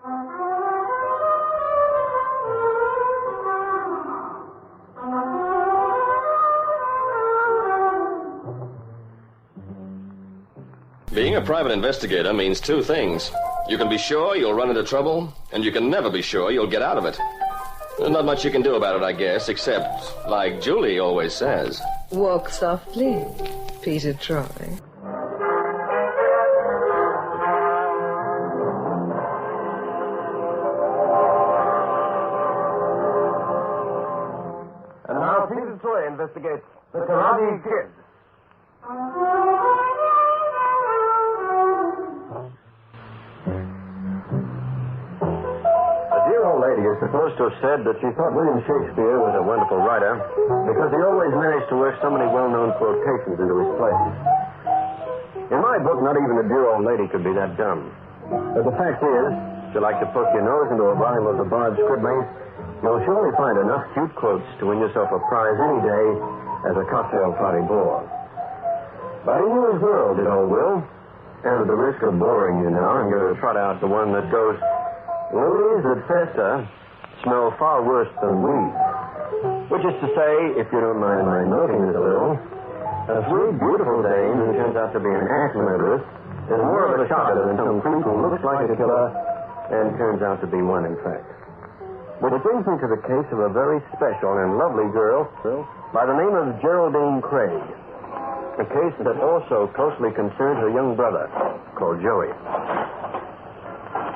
Being a private investigator means two things. You can be sure you'll run into trouble, and you can never be sure you'll get out of it. There's not much you can do about it, I guess, except, like Julie always says... Walk softly, Peter Troy. And now Peter Troy investigates the Karate Kid. Lady is supposed to have said that she thought William Shakespeare was a wonderful writer because he always managed to work so many well-known quotations into his plays. In my book, not even a dear old lady could be that dumb. But the fact is, if you like to poke your nose into a volume of the Bard scribbling, you'll surely find enough cute quotes to win yourself a prize any day as a cocktail party bore. But in your world, it all will. And at the risk of boring you now, I'm going to trot out the one that goes... Lilies that fester smell far worse than weeds. Which is to say, if you don't mind my noting it a little, a sweet, beautiful dame who turns out to be an ass murderess is more of a shocker than some creep who looks like a killer and turns out to be one, in fact. Which brings me to the case of a very special and lovely girl by the name of Geraldine Craig. A case that also closely concerns her young brother, called Joey.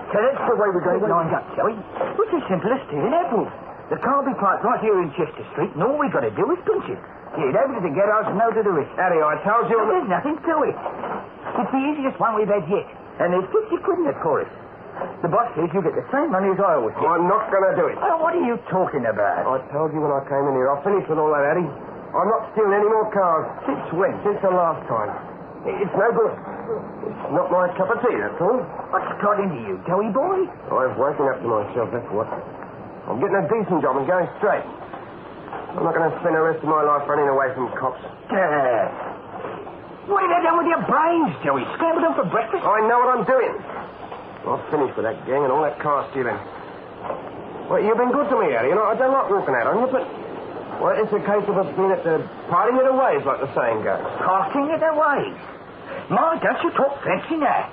So that's the way we're going to line up, Joey. It's as simple as stealing apples. The car will be parked right here in Chester Street, and all we've got to do is punch it. Get over to the garage and know to do it. Harry, I told you... There's nothing to it. It's the easiest one we've had yet. And there's 50 quid in it for us. The boss says you get the same money as I always get. I'm not going to do it. Oh, what are you talking about? I told you when I came in here, I've finished with all that, Harry. I'm not stealing any more cars. Since when? Since the last time. It's no good. It's not my cup of tea, that's all. What's got into you, Joey boy? I've woken up to myself, that's what. I'm getting a decent job and going straight. I'm not going to spend the rest of my life running away from cops. What have you done with your brains, Joey? Scrambled them for breakfast? I know what I'm doing. I've finished with that gang and all that car stealing. Well, you've been good to me, Harry. You know, I don't like walking out on you, but... Well, it's a case of us being at the parting of the ways, like the saying goes. Parting of the ways? My, don't you talk fancy now.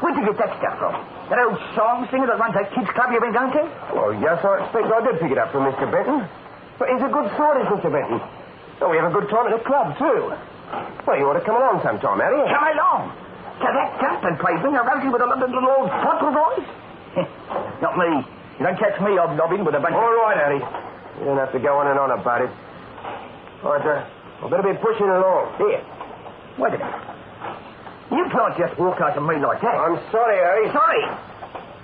Where'd you get that stuff from? That old song singer that runs that kids' club you've been going to? Well, yes, I expect I did pick it up from Mr. Benton. But he's a good sort, is Mr. Benton. Oh, we have a good time at the club, too. Well, you ought to come along sometime, Harry. Come along? To that dumpling place, bring a rosy with a little old pottle boys? Not me. You don't catch me hobnobbing with a bunch All right, Harry. You don't have to go on and on about it. I'd better be pushing along. Here. Wait a minute. You can't just walk out on me like that. I'm sorry, Harry. Sorry?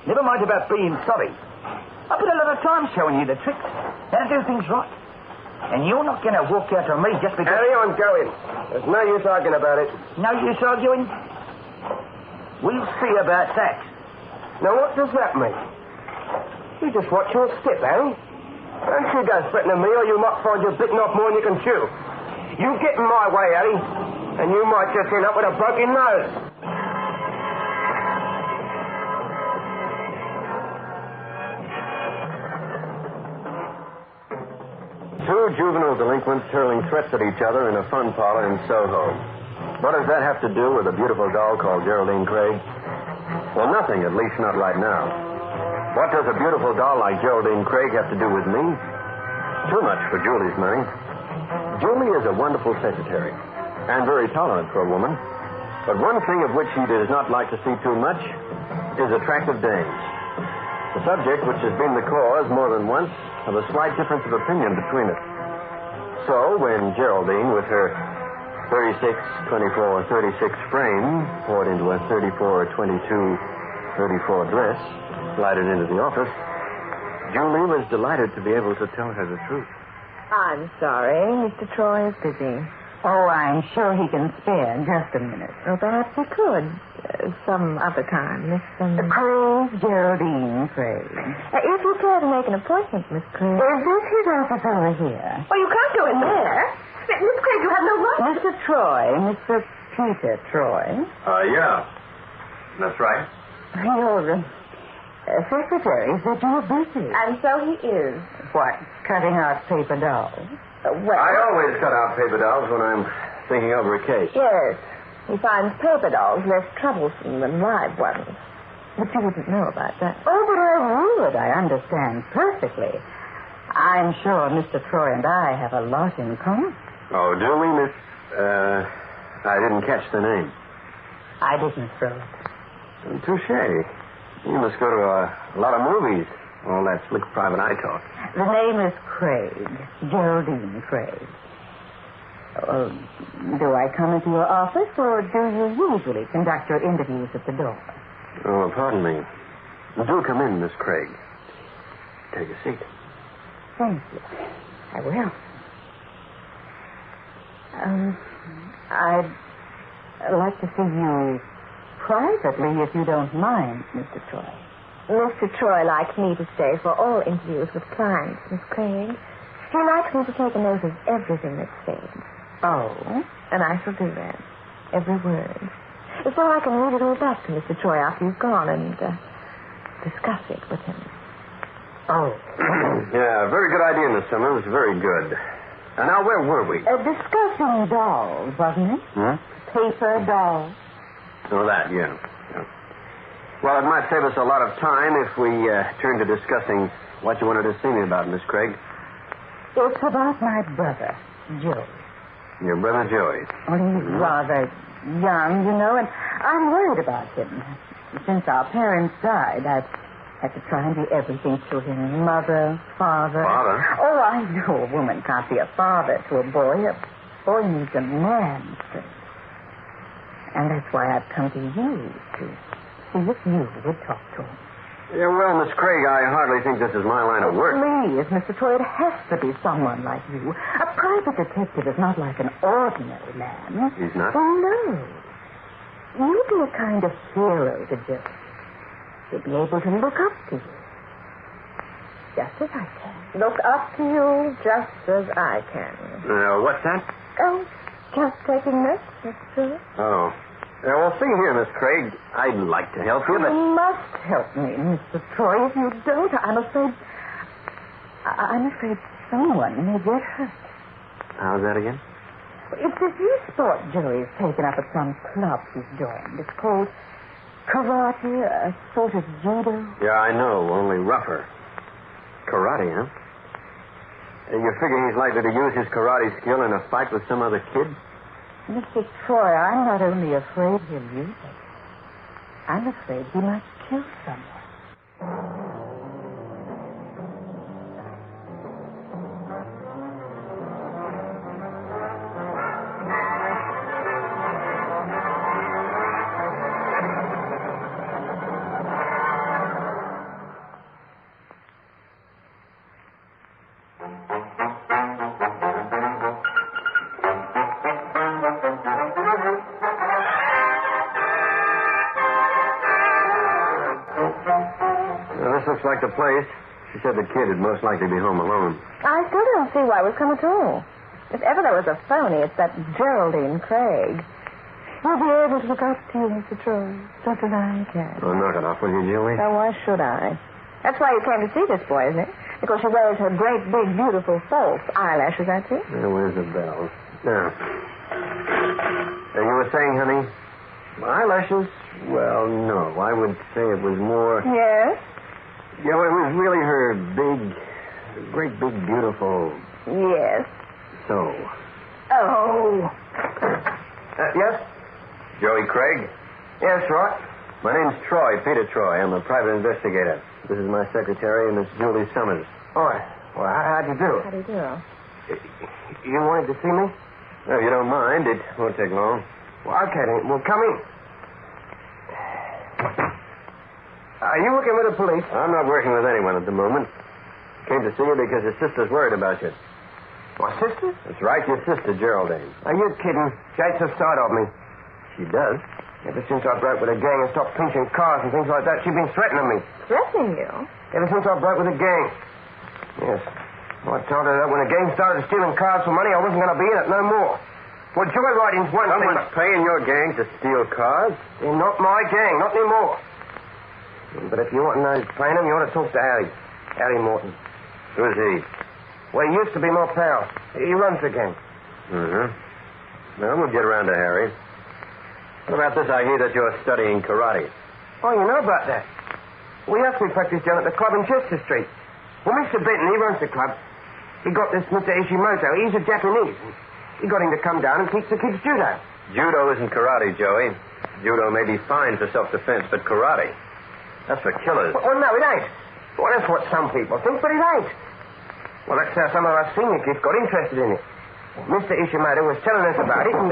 Never mind about being sorry. I put a lot of time showing you the tricks. How to do things right. And you're not going to walk out on me just because... Harry, I'm going. There's no use arguing about it. No use arguing? We'll see about that. Now, what does that mean? You just watch your step, Harry. Don't you go threatening me or you might find you're bitten off more than you can chew. You get in my way, Harry, and you might just end up with a broken nose. Two juvenile delinquents hurling threats at each other in a fun parlor in Soho. What does that have to do with a beautiful doll called Geraldine Craig? Well, nothing, at least not right now. What does a beautiful doll like Geraldine Craig have to do with me? Too much for Julie's money. Julie is a wonderful secretary, and very tolerant for a woman. But one thing of which she does not like to see too much is attractive dames. The subject which has been the cause, more than once, of a slight difference of opinion between us. So, when Geraldine, with her 36-24-36 frame, poured into a 34-22-34 dress, glided into the office, Julie was delighted to be able to tell her the truth. I'm sorry. Mr. Troy is busy. Oh, I'm sure he can spare just a minute. Well, perhaps he could. Some other time, Miss... Craig, Geraldine Craig. If you care to make an appointment, Miss Craig... Is this his office over here? Well, you can't go in there. Miss Craig, you have no right... Mr. Troy, Mr. Peter Troy. Yeah. That's right. Secretary said you were busy. And so he is. What, cutting out paper dolls? Well, I always cut out paper dolls when I'm thinking over a case. yes. He finds paper dolls less troublesome than live ones. But you wouldn't know about that. Oh, but I would. I understand perfectly. I'm sure Mr. Troy and I have a lot in common. Oh, do we, Miss... I didn't catch the name. I didn't throw it. Touche. You must go to a lot of movies. All that slick private eye talk. The name is Craig. Geraldine Craig. Do I come into your office, or do you usually conduct your interviews at the door? Oh, pardon me. Do come in, Miss Craig. Take a seat. Thank you. I will. I'd like to see you privately, if you don't mind, Mr. Troy. Mr. Troy likes me to stay for all interviews with clients, Miss Craig. He likes me to take a note of everything that's said. Oh? And I shall do that. Every word. So I can read it all back to Mr. Troy after you've gone and discuss it with him. Oh. Yeah, very good idea, Miss Summers. Very good. And now, where were we? Discussing dolls, wasn't it? Hmm? Paper dolls. Oh, that, yeah. Well, it might save us a lot of time if we turn to discussing what you wanted to see me about, Miss Craig. It's about my brother, Joe. Your brother Joey. Well, he's rather young, you know, and I'm worried about him. Since our parents died, I've had to try and do everything to him. Mother, father. Father? Oh, I know a woman can't be a father to a boy. A boy needs a man first. And that's why I've come to you to see if you would talk to him. Yeah, well, Miss Craig, I hardly think this is my line of work. Please, Mr. Troy, it has to be someone like you. A private detective is not like an ordinary man. He's not? Oh, no. You'll be a kind of hero to Joe. He'll be able to look up to you. Just as I can. Look up to you just as I can. What's that? Oh, just taking notes, Mr. Troy. Oh. Well, see here, Miss Craig. I'd like to help you, but... You must help me, Mr. Troy. If you don't, I'm afraid someone may get hurt. How's that again? It's this new sport Joey's taken up at some club he's joined. It's called karate, a sort of judo. Yeah, I know, only rougher. Karate, huh? You figure he's likely to use his karate skill in a fight with some other kid? Mr. Troy, I'm not only afraid he'll use it. I'm afraid he might kill someone. Looks like the place. She said the kid would most likely be home alone. I still don't see why we've come at all. If ever there was a phony, it's that Geraldine Craig. We'll be able to look up to you, Mr. Troy, just as I can. Oh, knock it off, will you, Julie? Now, why should I? That's why you came to see this boy, isn't it? Because she wears her great, big, beautiful false eyelashes, that's it? Where's the bell? Now. You were saying, honey, eyelashes? Well, no. I would say it was more... Yes? Yeah, well, it was really her great, big, beautiful... Yes. So. Oh. Yes? Joey Craig? Yes, Roy. My name's Troy, Peter Troy. I'm a private investigator. This is my secretary, Miss Julie Summers. Oh, well, how'd you do? How do you do? You wanted to see me? Well, if you don't mind, it won't take long. Well, okay, then. Well, come in. Are you working with the police? I'm not working with anyone at the moment. Came to see you because your sister's worried about you. My sister? That's right, your sister, Geraldine. Are you kidding? She hates the sight of me. She does? Ever since I broke with a gang and stopped pinching cars and things like that, she's been threatening me. Threatening you? Ever since I broke with a gang. Yes. I told her that when the gang started stealing cars for money, I wasn't going to be in it no more. Well, joyriding's one thing. Someone's paying your gang to steal cars? They're not my gang, not anymore. But if you want to know plain him, you ought to talk to Harry. Harry Morton. Who's he? Well, he used to be my pal. He runs the gang. Mm-hmm. Well, we'll get around to Harry. What about this? I hear that you're studying karate. Oh, you know about that? We have to practice down at the club in Chester Street. Well, Mr. Benton, he runs the club. He got this Mr. Ishimoto. He's a Japanese. He got him to come down and teach the kids judo. Judo isn't karate, Joey. Judo may be fine for self-defense, but karate, that's for killers. Well, no, it ain't. Well, that's what some people think, but it ain't. Well, that's how some of our senior kids got interested in it. Mr. Ishimoto was telling us about it, and...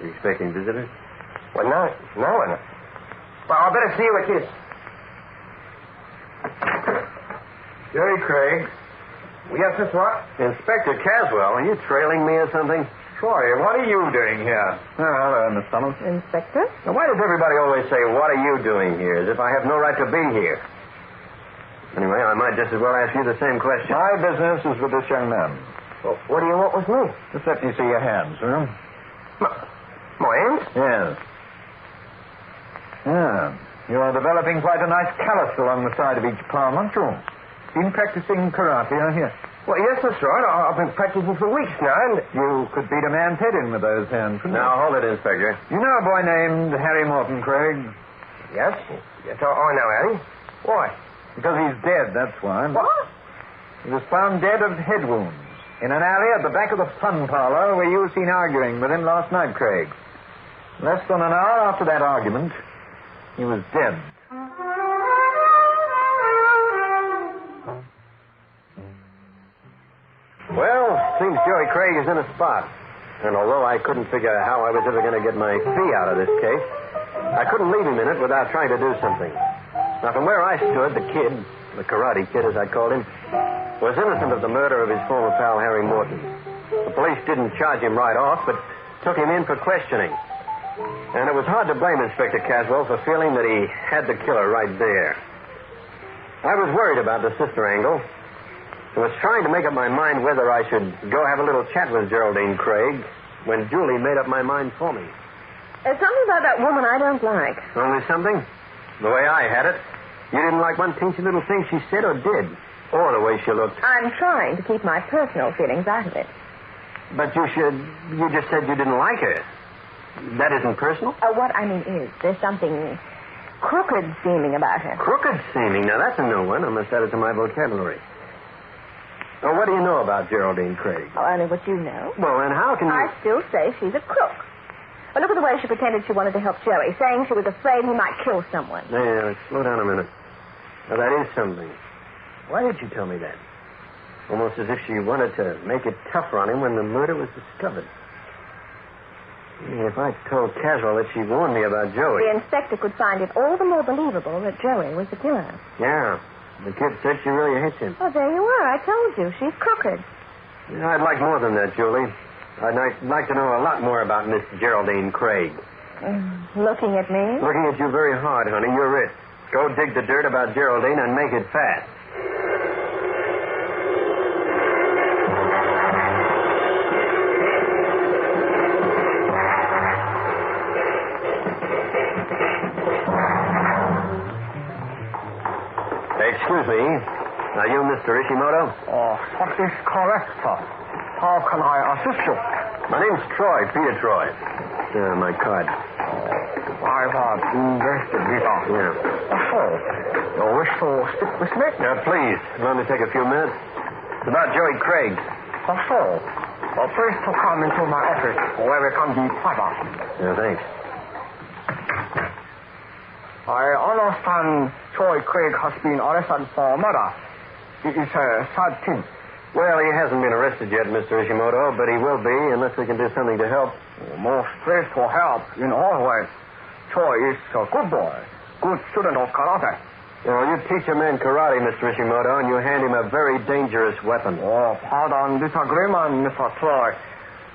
You expecting visitors? Well, no. Well, I better see you at this. Jerry Craig. Yes, that's what? Inspector Caswell, are you trailing me or something? Troy, what are you doing here? Hello, Miss Summers. Inspector? Now, why does everybody always say, what are you doing here, as if I have no right to be here? Anyway, I might just as well ask you the same question. My business is with this young man. Well, what do you want with me? Just let me see your hands, will you? My hands? Yes. Yeah. You're developing quite a nice callus along the side of each palm, aren't you? Been practicing karate, I hear. Well, yes, that's right. I've been practicing for weeks now, and... You could beat a man's head in with those hands, couldn't you? Now, hold it, Inspector. You know a boy named Harry Morton, Craig? Yes, I know, Harry. Why? Because he's dead, that's why. What? He was found dead of head wounds in an alley at the back of the fun parlor where you were seen arguing with him last night, Craig. Less than an hour after that argument, he was dead. Well, seems Joey Craig is in a spot. And although I couldn't figure out how I was ever going to get my fee out of this case, I couldn't leave him in it without trying to do something. Now, from where I stood, the kid, the karate kid as I called him, was innocent of the murder of his former pal, Harry Morton. The police didn't charge him right off, but took him in for questioning. And it was hard to blame Inspector Caswell for feeling that he had the killer right there. I was worried about the sister angle. I was trying to make up my mind whether I should go have a little chat with Geraldine Craig when Julie made up my mind for me. There's something about that woman I don't like. Only something? The way I had it, you didn't like one teensy little thing she said or did, or the way she looked. I'm trying to keep my personal feelings out of it. But you just said you didn't like her. That isn't personal? What I mean is, there's something crooked seeming about her. Crooked seeming? Now, that's a new one. I must add it to my vocabulary. Well, what do you know about Geraldine Craig? Oh, only what you know. Well, then how can you... I still say she's a crook. But look at the way she pretended she wanted to help Joey, saying she was afraid he might kill someone. Yeah, slow down a minute. Now, that is something. Why did you tell me that? Almost as if she wanted to make it tougher on him when the murder was discovered. If I told Caswell that she warned me about Joey... The inspector could find it all the more believable that Joey was the killer. Yeah. The kid said she really hates him. Oh, there you are. I told you. She's crooked. Yeah, I'd like more than that, Julie. I'd like to know a lot more about Miss Geraldine Craig. Looking at me? Looking at you very hard, honey. You're it. Go dig the dirt about Geraldine and make it fast. Excuse me. Are you Mr. Ishimoto? What is correct, sir? How can I assist you? My name's Troy, Peter Troy. My card. I've investigator. Yeah. So, you wish to speak with me? Please. It'll only take a few minutes. It's about Joey Craig. So, please to come into my office where we can be private. Yeah, thanks. I understand Troy Craig has been arrested for murder. It is a sad thing. Well, he hasn't been arrested yet, Mr. Ishimoto, but he will be unless we can do something to help. Most pleased to help in all ways. Troy is a good boy, good student of karate. You teach a man karate, Mr. Ishimoto, and you hand him a very dangerous weapon. Pardon disagreement, Mr. Troy.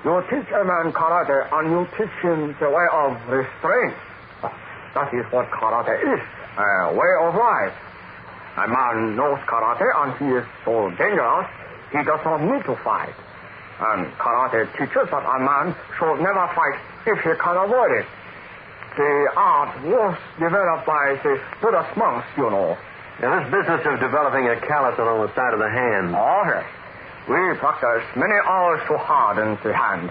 You teach a man karate and you teach him the way of restraint. That is what karate is, a way of life. A man knows karate and he is so dangerous, he does not need to fight. And karate teaches that a man should never fight if he can avoid it. the art was developed by the Buddhist monks, you know. Now, this business of developing a callus along the side of the hand. Oh, yes. We practice many hours to harden the hand.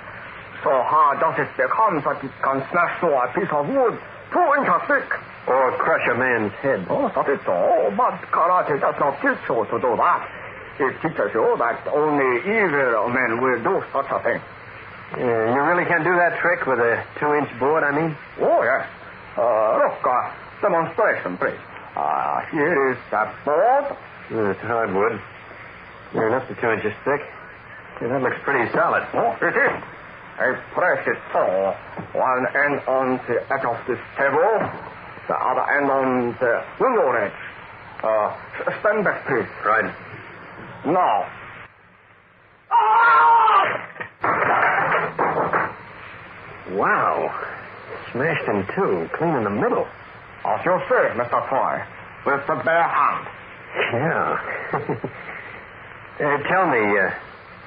So hard does it become that it can smash through a piece of wood 2 inches thick. Or crush a man's head. Oh, that is so. But karate does not teach you to do that. It teaches you that only evil men will do such a thing. Yeah, you really can do that trick with a 2-inch board, I mean? Oh, yes. Look, demonstration, please. Here is that board. It's hardwood. Near enough to 2 inches thick. Yeah, that looks pretty solid. Oh, it is. I press it so. One end on the edge of this table, the other end on the window ledge. Stand back, please. Right. Now. Wow. Smashed in two, clean in the middle. As you say, Mr. Troy, with the bare hand. Yeah. Tell me,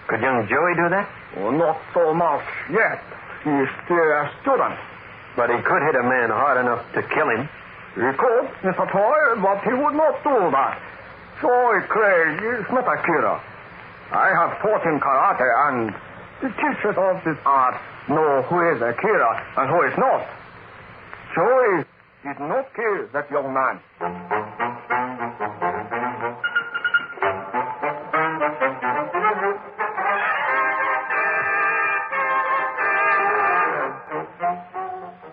could young Joey do that? Oh, not so much yet. He's still a student. But he could hit a man hard enough to kill him. He could, Mr. Troy, but he would not do that. Joey Craig is not a killer. I have taught him karate, and the teachers of this art know who is a killer and who is not. Joey did not kill that young man.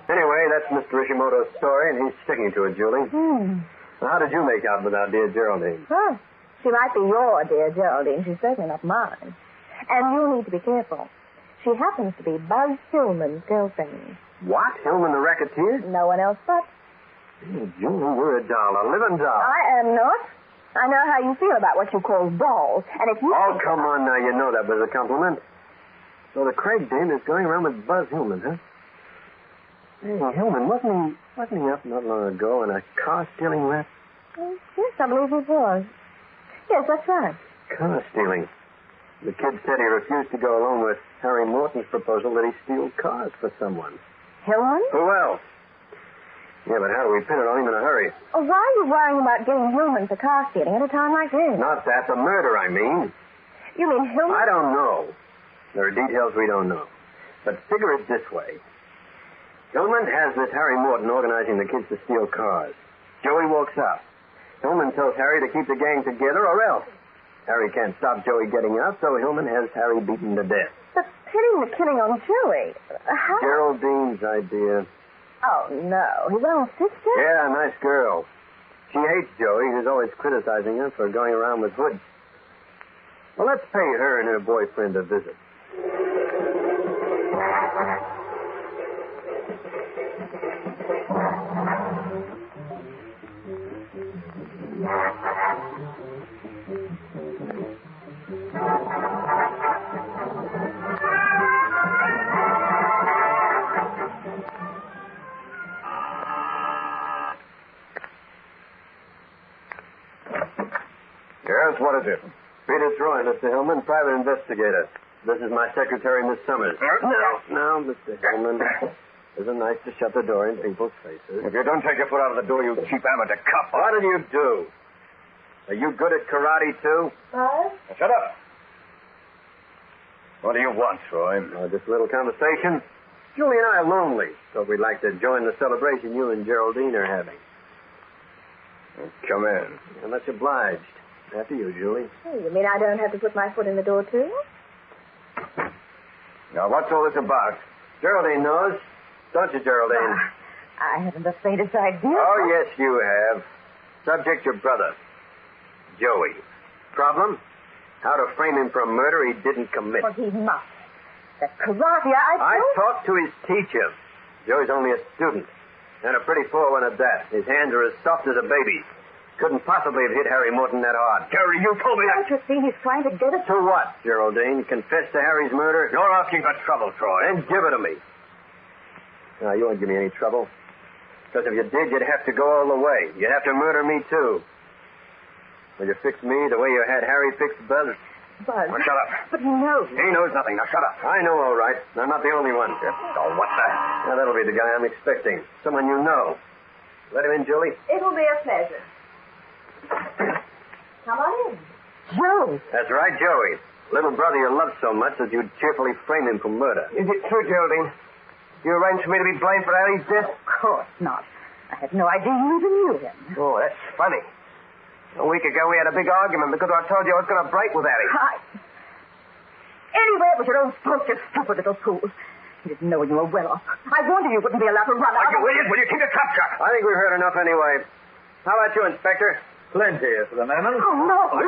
Anyway, that's Mr. Ishimoto's story, and he's sticking to it, Julie. Now, how did you make out with our dear Geraldine? Well, she might be your dear Geraldine. She's certainly not mine. And you need to be careful. She happens to be Buzz Hillman's girlfriend. What? Hillman the racketeer? No one else but. Hey, Julie, you're a doll, a living doll. I am not. I know how you feel about what you call dolls. And if you... Oh, come on now. You know that was a compliment. So the Craig dame is going around with Buzz Hillman, huh? Hey, Hillman, wasn't he up not long ago in a car-stealing rap? Yes, I believe he was. Yes, that's right. Car stealing. The kid said he refused to go along with Harry Morton's proposal that he steal cars for someone. Hillman? Who else? Yeah, but how do we pin it on him in a hurry? Oh, why are you worrying about getting Hillman for car stealing at a time like this? Not that, the murder, I mean. You mean Hillman? I don't know. There are details we don't know. But figure it this way. Hillman has this Harry Morton organizing the kids to steal cars. Joey walks out. Hillman tells Harry to keep the gang together or else. Harry can't stop Joey getting out, so Hillman has Harry beaten to death. But pinning the killing on Joey. How? Geraldine's idea. Oh, no. His own sister? Yeah, nice girl. She hates Joey, who's always criticizing her for going around with hoods. Well, let's pay her and her boyfriend a visit. Yes, what is it? Peter Troy, Mr. Hillman, private investigator. This is my secretary, Miss Summers. Now, Mr. Hillman, isn't it nice to shut the door in people's faces? If you don't take your foot out of the door, you cheap amateur cop. What did you do? Are you good at karate, too? What? Shut up. What do you want, Troy? Just a little conversation. Julie and I are lonely, so we'd like to join the celebration you and Geraldine are having. Come in. And much obliged. After you, Julie. Oh, you mean I don't have to put my foot in the door, too? Now, what's all this about? Geraldine knows. Don't you, Geraldine? I haven't the faintest idea. Oh, yes, you have. Subject, your brother. Joey. Problem? How to frame him for a murder he didn't commit. Well, he must. That karate, I talked to his teacher. Joey's only a student. And a pretty poor one at that. His hands are as soft as a baby's. Couldn't possibly have hit Harry Morton that hard. Harry, you told me that. Don't you see he's trying to get us? To what, Geraldine? Confess to Harry's murder? You're asking for trouble, Troy. Then give it to me. No, you won't give me any trouble. Because if you did, you'd have to go all the way. You'd have to murder me, too. Will you fix me the way you had Harry fix Buzz? Buzz. Now, shut up. But he knows. He knows nothing. Now, shut up. I know, all right. I'm not the only one. Oh, what the? Now, that'll be the guy I'm expecting. Someone you know. Let him in, Julie. It'll be a pleasure. Come on in. Joe. That's right, Joey. Little brother you loved so much that you'd cheerfully frame him for murder. Is it true, Geraldine? You arranged for me to be blamed for Harry's death? Of course not. I had no idea you even knew him. Oh, that's funny. A week ago, we had a big argument because I told you I was going to break with Harry. Anyway, it was your own fault, you stupid little fool. You didn't know when you were well off. I wondered you wouldn't be allowed to run out. You idiot! Will you keep your trap shut? I think we've heard enough anyway. How about you, Inspector? Plenty for the moment. Oh, no.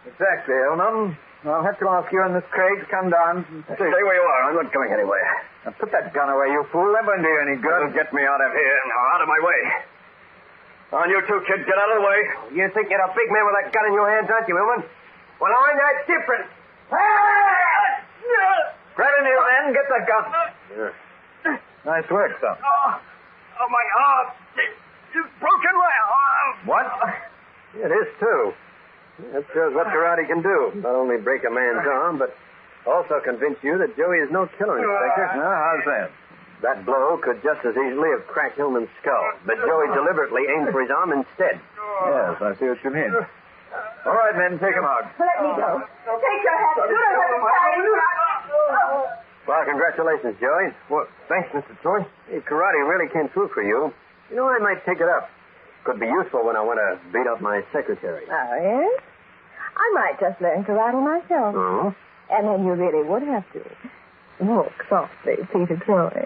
Exactly, Elman. I'll have to ask you and Miss Craig to come down and Stay where you are. I'm not going anywhere. Now, put that gun away, you fool. That won't do you any good. It'll get me out of here. Now, out of my way. On you two, kids, get out of the way. You think you're a big man with that gun in your hands, aren't you, Wilman? Well, I'm not different. Grab him, you man. Get that gun. Nice work, son. Oh, my arm. You've broken my arm. What? It is, too. That shows what karate can do. Not only break a man's arm, but also convince you that Joey is no killer, Inspector. How's that? That blow could just as easily have cracked Hillman's skull, but Joey deliberately aimed for his arm instead. Yes, I see what you mean. All right, men, take him out. Let me go. Take your hat. You don't have to carry me. Well, congratulations, Joey. Well, thanks, Mr. Troy. Hey, karate really came through for you. You know, I might take it up. Could be useful when I want to beat up my secretary. Oh, yes? I might just learn karate myself. Oh? And then you really would have to walk softly, Peter Troy.